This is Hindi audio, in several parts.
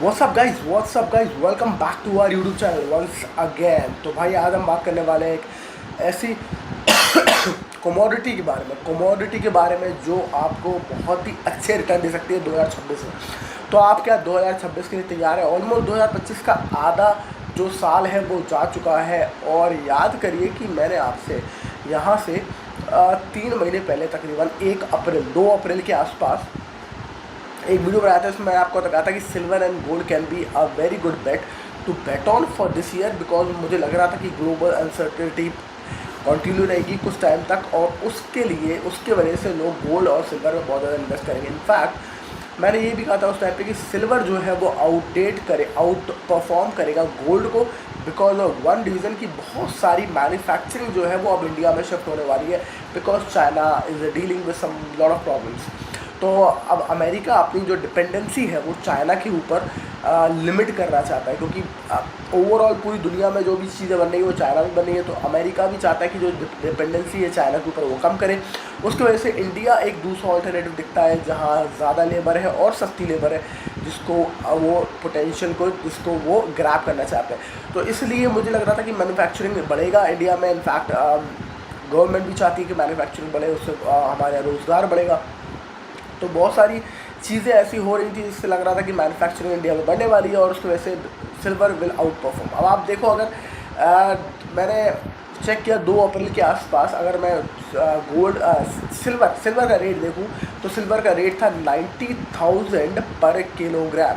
What's up guys, welcome back to our YouTube channel once again. तो भाई आज हम बात करने वाले हैं एक ऐसी कमोडिटी के बारे में जो आपको बहुत ही अच्छे रिटर्न दे सकती है 2026 में। तो आप क्या 2026 के लिए तैयार है? ऑलमोस्ट 2025 का आधा जो साल है वो जा चुका है। और याद करिए कि मैंने आपसे यहाँ से 3 महीने पहले तकरीबन 2 अप्रैल के आसपास एक वीडियो बनाया था। उसमें मैंने आपको बताया था कि silver and gold can be a very good bet to bet on for this year, because मुझे लग रहा था कि ग्लोबल अनसर्टेनिटी कंटिन्यू रहेगी कुछ टाइम तक, और उसके वजह से लोग गोल्ड और सिल्वर में बहुत ज़्यादा इन्वेस्ट करेंगे। इनफैक्ट मैंने ये भी कहा था उस टाइम पे कि सिल्वर जो है वो आउट परफॉर्म करेगा गोल्ड को, बिकॉज ऑफ वन रीज़न कि बहुत सारी मैन्युफैक्चरिंग जो है वो अब इंडिया में शिफ्ट होने वाली है, because China is dealing with some lot of problems. तो अब अमेरिका अपनी जो डिपेंडेंसी है वो चाइना के ऊपर लिमिट करना चाहता है, क्योंकि ओवरऑल पूरी दुनिया में जो भी चीज़ें बन रही है वो चाइना में बन रही है। तो अमेरिका भी चाहता है कि जो डिपेंडेंसी है चाइना के ऊपर वो कम करे। उसकी वजह से इंडिया एक दूसरा ऑल्टरनेटिव दिखता है जहाँ ज़्यादा लेबर है और सस्ती लेबर है, जिसको वो ग्रैब करना चाहते हैं। तो इसलिए मुझे लग रहा था कि मैन्युफैक्चरिंग बढ़ेगा इंडिया में। इनफैक्ट गवर्नमेंट भी चाहती है कि मैन्युफैक्चरिंग बढ़े, उससे हमारा रोज़गार बढ़ेगा। तो बहुत सारी चीज़ें ऐसी हो रही थी जिससे लग रहा था कि मैन्युफैक्चरिंग इंडिया में बढ़ने वाली है, और उसकी वजह से सिल्वर विल आउट परफॉर्म। अब आप देखो, अगर मैंने चेक किया 2 अप्रैल के आसपास, अगर मैं सिल्वर का रेट देखूं तो सिल्वर का रेट था 90,000 पर किलोग्राम,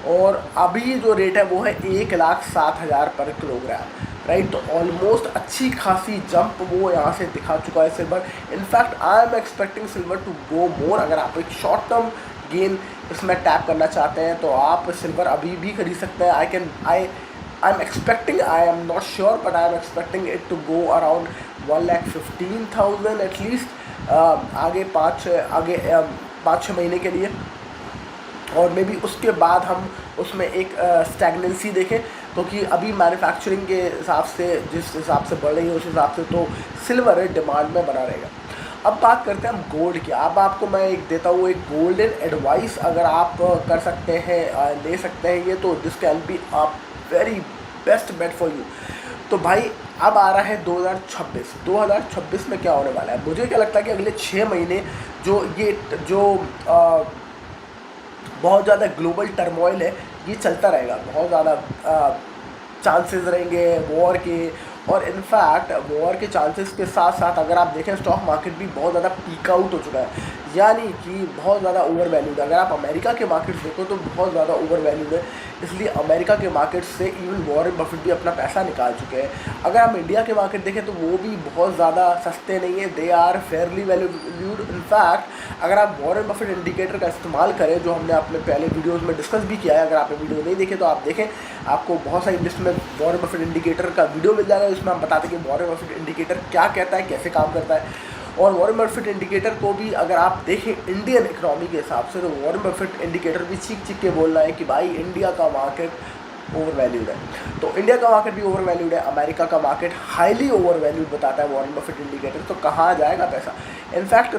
और अभी जो रेट है वो है 1,07,000 पर किलोग्राम, राइट। तो ऑलमोस्ट अच्छी खासी जंप वो यहाँ से दिखा चुका है silver. In fact I am expecting silver to go more. अगर आप एक शॉर्ट टर्म गेन इसमें टैप करना चाहते हैं तो आप सिल्वर अभी भी खरीद सकते हैं। I am not sure, but I am expecting it to go around 1,15,000 at least आगे 5-6 महीने के लिए। और मे बी उसके बाद हम उसमें एक स्टैग्नेंसी देखें, क्योंकि अभी मैन्युफैक्चरिंग के हिसाब से जिस हिसाब से बढ़ रही है उस हिसाब से तो सिल्वर डिमांड में बना रहेगा। अब बात करते हैं हम गोल्ड की। अब आपको मैं एक देता हूँ एक गोल्डन एडवाइस, अगर आप कर सकते हैं ले सकते हैं ये, तो this can be a very best bet for you. तो भाई अब आ रहा है 2026 में क्या होने वाला है? मुझे क्या लगता है कि अगले 6 महीने जो बहुत ज़्यादा ग्लोबल टर्मोइल है ये चलता रहेगा। बहुत ज़्यादा चांसेस रहेंगे वॉर के, और इनफैक्ट वॉर के चांसेस के साथ साथ अगर आप देखें स्टॉक मार्केट भी बहुत ज़्यादा पीक आउट हो चुका है, यानी कि बहुत ज़्यादा ओवर वैल्यूड है। अगर आप अमेरिका के मार्केट्स देखो तो बहुत ज़्यादा ओवर वैल्यूड है, इसलिए अमेरिका के मार्केट से इवन वॉरेन बफेट भी अपना पैसा निकाल चुके हैं। अगर हम इंडिया के मार्केट देखें तो वो भी बहुत ज़्यादा सस्ते नहीं है, they are fairly valued. In fact अगर आप वॉरेन बफेट इंडिकेटर का इस्तेमाल करें, जो हमने अपने पहले वीडियोज़ में डिस्कस भी किया है, अगर आपने वीडियो नहीं देखे तो आप देखें, आपको बहुत सारी लिस्ट में वॉरेन बफेट इंडिकेटर का वीडियो मिल जाएगा, जिसमें हम बताते हैं कि वॉरेन बफेट इंडिकेटर क्या कहता है, कैसे काम करता है। और वॉरेन बफेट इंडिकेटर को भी अगर आप देखें इंडियन इकोनॉमी के हिसाब से, तो वॉरेन बफेट इंडिकेटर भी चीख के बोल रहा है कि भाई इंडिया का मार्केट ओवर वैल्यूड है। तो इंडिया का मार्केट भी ओवर वैल्यूड है, अमेरिका का मार्केट हाईली ओवर वैल्यूड बताता है वॉरेन बफेट इंडिकेटर। तो कहाँ जाएगा पैसा? इनफैक्ट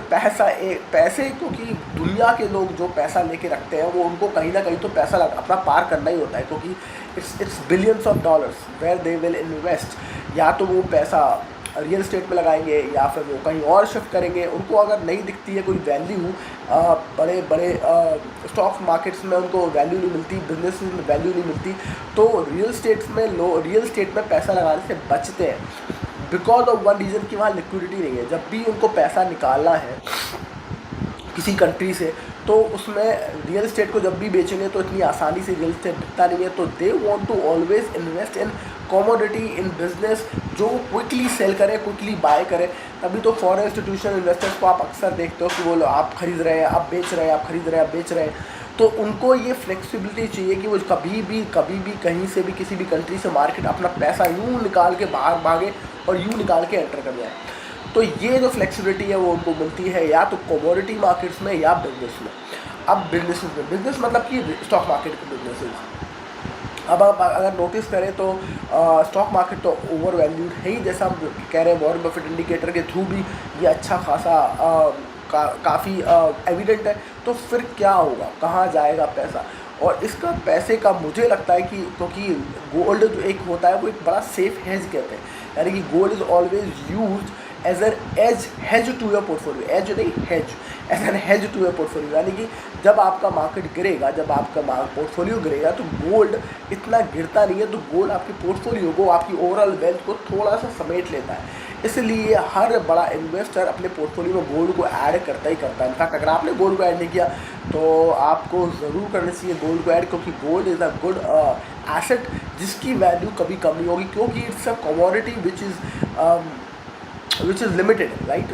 पैसे क्योंकि दुनिया के लोग जो पैसा लेके रखते हैं वो उनको कहीं ना कहीं तो पैसा अपना पार करना ही होता है, क्योंकि it's billions of dollars where they will invest. या तो वो पैसा रियल एस्टेट में लगाएंगे या फिर वो कहीं और शिफ्ट करेंगे। उनको अगर नहीं दिखती है कोई वैल्यू, बड़े बड़े स्टॉक मार्केट्स में उनको वैल्यू नहीं मिलती, बिजनेस में वैल्यू नहीं मिलती, तो रियल एस्टेट में पैसा लगाने से बचते हैं, बिकॉज ऑफ वन रीज़न कि वहाँ लिक्विडिटी नहीं है। जब भी उनको पैसा निकालना है किसी कंट्री से, तो उसमें रियल एस्टेट को जब भी बेचेंगे तो इतनी आसानी से रियल एस्टेट बिकता नहीं है। तो they want to always invest in commodity, in business जो क्विकली सेल करे, क्विकली बाय करे। तभी तो फॉरेन इंस्टीट्यूशनल इन्वेस्टर्स को आप अक्सर देखते हो कि वो आप खरीद रहे हैं, आप बेच रहे हैं, आप खरीद रहे हैं, आप बेच रहे हैं। तो उनको ये फ्लेक्सिबिलिटी चाहिए कि वो कभी भी कहीं से भी किसी भी कंट्री से मार्केट अपना पैसा यूँ निकाल के बाहर भागे और यूँ निकाल के एंटर कर जाए। तो ये जो फ्लेक्सिबिलिटी है वो उनको मिलती है या तो कमोडिटी मार्केट्स में या बिजनेस में। अब बिजनेस मतलब कि स्टॉक मार्केट के बिजनेसेस। अब आप अगर नोटिस करें तो स्टॉक मार्केट तो ओवर वैल्यूड है ही, जैसा हम कह रहे हैं वॉरेन बफेट इंडिकेटर के थ्रू भी ये अच्छा खासा काफ़ी एविडेंट है। तो फिर क्या होगा, कहाँ जाएगा पैसा? और इसका पैसे का मुझे लगता है कि क्योंकि गोल्ड जो एक होता है वो एक बड़ा सेफ हेज कहते हैं, यानी कि gold is always used as an as hedge to your portfolio, as नहीं hedge, as an hedge to your portfolio, यानी कि जब आपका मार्केट गिरेगा, जब आपका पोर्टफोलियो गिरेगा तो गोल्ड इतना गिरता नहीं है, तो गोल्ड आपके पोर्टफोलियो को, आपकी ओवरऑल वेल्थ को थोड़ा सा समेट लेता है। इसलिए हर बड़ा इन्वेस्टर अपने पोर्टफोलियो में गोल्ड को ऐड करता ही करता है। इनफैक्ट अगर आपने गोल्ड को ऐड नहीं किया तो आपको ज़रूर करना चाहिए गोल्ड को ऐड, क्योंकि gold is a good asset जिसकी वैल्यू कभी कम नहीं होगी, क्योंकि it's a commodity which is limited, right?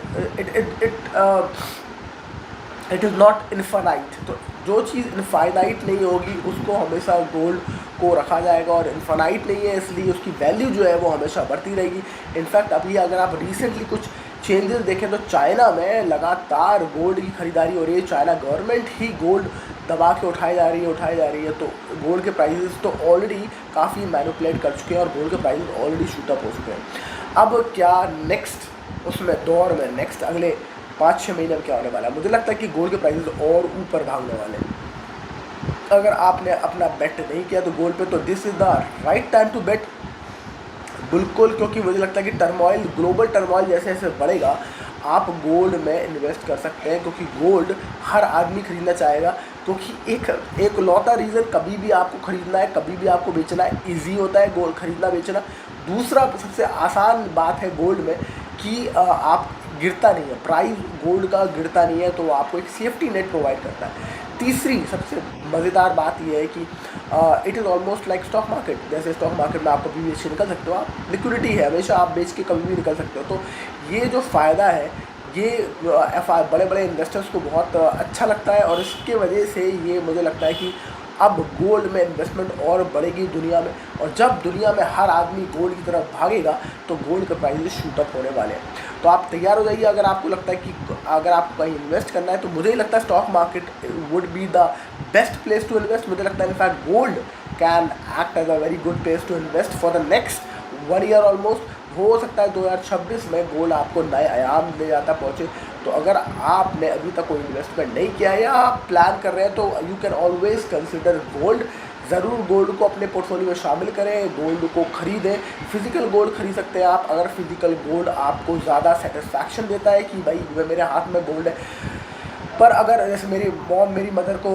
It is not infinite। तो जो चीज़ इनफाइनाइट नहीं होगी उसको हमेशा गोल्ड को रखा जाएगा, और इनफाइनाइट नहीं है इसलिए उसकी वैल्यू जो है वो हमेशा बढ़ती रहेगी। इनफैक्ट अभी अगर आप रिसेंटली कुछ चेंजेस देखें तो चाइना में लगातार गोल्ड की खरीदारी हो रही है, चाइना गवर्नमेंट ही गोल्ड दबा के उठाई जा रही है। तो गोल्ड के प्राइसेस तो ऑलरेडी काफ़ी मैनिपुलेट कर चुके हैं और गोल्ड के प्राइसेस ऑलरेडी शूट अप हो चुके हैं। अब क्या नेक्स्ट उसमें दौर में नेक्स्ट अगले 5-6 महीने में क्या होने वाला है? मुझे लगता है कि गोल्ड के प्राइसेस और ऊपर भागने वाले हैं। अगर आपने अपना बेट नहीं किया तो गोल्ड पे, तो this is the right time to bet, बिल्कुल, क्योंकि मुझे लगता है कि ग्लोबल टर्मोइल जैसे जैसे बढ़ेगा आप गोल्ड में इन्वेस्ट कर सकते हैं, क्योंकि गोल्ड हर आदमी खरीदना चाहेगा, क्योंकि एक लौता रीज़न, कभी भी आपको खरीदना है, कभी भी आपको बेचना है, ईजी होता है गोल्ड खरीदना बेचना। दूसरा सबसे आसान बात है गोल्ड में कि आप गिरता नहीं है, प्राइस गोल्ड का गिरता नहीं है, तो आपको एक सेफ्टी नेट प्रोवाइड करता है। तीसरी सबसे मज़ेदार बात यह है कि it is almost like stock market. जैसे स्टॉक मार्केट में आप कभी भी बेच के निकल सकते हो, आप लिक्विडिटी है, हमेशा आप बेच के कभी भी निकल सकते हो। तो ये जो फ़ायदा है ये बड़े बड़े इन्वेस्टर्स को बहुत अच्छा लगता है, और इसके वजह से ये मुझे लगता है कि अब गोल्ड में इन्वेस्टमेंट और बढ़ेगी दुनिया में, और जब दुनिया में हर आदमी गोल्ड की तरफ भागेगा तो गोल्ड के प्राइसेस शूट अप होने वाले हैं। तो आप तैयार हो जाइए। अगर आपको लगता है कि अगर आपको कहीं इन्वेस्ट करना है तो मुझे ही लगता है stock market would be the best place to invest. मुझे लगता है in fact gold can act as a very good place to invest for the next 1 year almost. हो सकता है 2026 में गोल्ड आपको नए आयाम ले जाता पहुँचे। तो अगर आपने अभी तक कोई इन्वेस्टमेंट नहीं किया है या आप प्लान कर रहे हैं तो you can always consider gold. ज़रूर गोल्ड को अपने पोर्टफोलियो में शामिल करें, गोल्ड को खरीदें। फिज़िकल गोल्ड खरीद सकते हैं आप, अगर फिज़िकल गोल्ड आपको ज़्यादा सेटिस्फैक्शन देता है कि भाई मेरे हाथ में गोल्ड है। पर अगर जैसे मेरी मदर को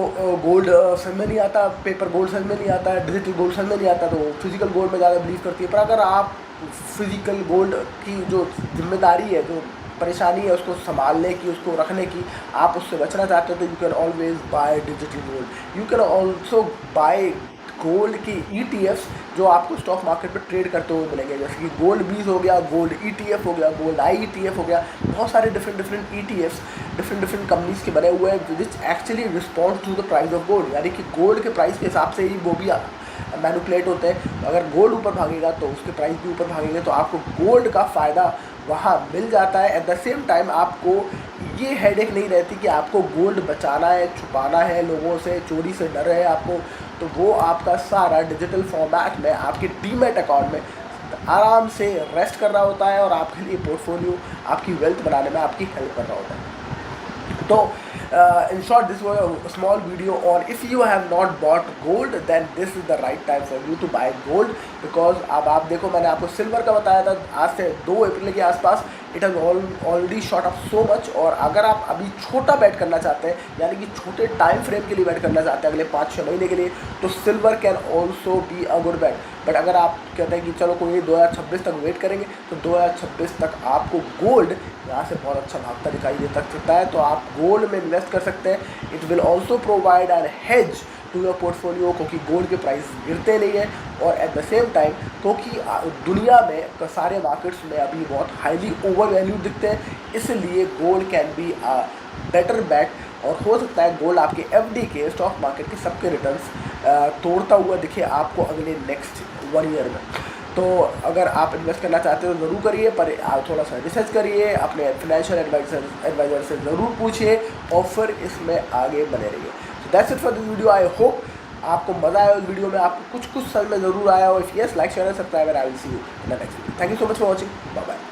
गोल्ड समझ में नहीं आता, पेपर गोल्ड समझ में नहीं आता, डिजिटल गोल्ड समझ में नहीं आता, तो फिज़िकल गोल्ड में ज़्यादा बिलीव करती है। पर अगर आप फिज़िकल गोल्ड की जो जिम्मेदारी है, जो परेशानी है उसको संभालने की, उसको रखने की, आप उससे बचना चाहते हो तो you can always buy digital gold. You can also buy gold की ETFs जो आपको स्टॉक मार्केट पर ट्रेड करते हुए मिलेंगे, जैसे कि गोल्ड बीज हो गया, गोल्ड ETF हो गया, गोल्ड IETF हो गया। बहुत सारे डिफरेंट ETFs डिफरेंट कंपनीज़ के बने हुए हैं which actually respond to the price of gold, यानी कि गोल्ड के प्राइस के हिसाब से ही वो भी मैनिपुलेट होते हैं। तो अगर गोल्ड ऊपर भागेगा तो उसके प्राइस भी ऊपर भागेंगे, तो आपको गोल्ड का फ़ायदा वहाँ मिल जाता है। एट द सेम टाइम आपको ये हेडेक नहीं रहती कि आपको गोल्ड बचाना है, छुपाना है, लोगों से चोरी से डर है आपको, तो वो आपका सारा डिजिटल फॉर्मेट में आपके डीमैट अकाउंट में आराम से रेस्ट कर रहा होता है और आपके लिए पोर्टफोलियो, आपकी वेल्थ बनाने में आपकी हेल्प कर रहा होता है। तो in short, this was a small video on if you have not bought gold then this is the right time for you to buy gold, because अब आप देखो मैंने आपको सिल्वर का बताया था आज से 2 अप्रैल के आसपास, it has already shot up so much. और अगर आप अभी छोटा बैट करना चाहते हैं, यानी कि छोटे टाइम फ्रेम के लिए बैट करना चाहते हैं अगले 5-6 महीने के लिए, तो silver can also be a good bat. But अगर आप कहते हैं कि चलो कोई 2026 तक वेट करेंगे, तो 2026 तक आपको गोल्ड यहाँ से बहुत अच्छा भागता दिखाई दे सकता है, तो आप गोल्ड में इन्वेस्ट कर सकते हैं। It will also provide an hedge to your portfolio, क्योंकि गोल्ड के प्राइस गिरते नहीं हैं, और एट द सेम टाइम क्योंकि दुनिया में सारे मार्केट्स में अभी बहुत हाईली ओवर वैल्यू दिखते हैं, इसलिए gold can be a better bat. और हो सकता है गोल्ड आपके FD के, स्टॉक मार्केट के सबके रिटर्न्स तोड़ता हुआ दिखे आपको अगले नेक्स्ट 1 ईयर में। तो अगर आप इन्वेस्ट करना चाहते हो ज़रूर करिए, पर आप थोड़ा सा रिसर्च करिए, अपने फाइनेंशियल एडवाइज़र से ज़रूर पूछिए और फिर इसमें आगे बने रहिए। So that's it for this video. I hope आपको मज़ा आया इस वीडियो में, आपको कुछ समझ में ज़रूर आया हो। If yes, like share and subscribe and I will see you in the next video. Thank you so much for watching. Bye bye.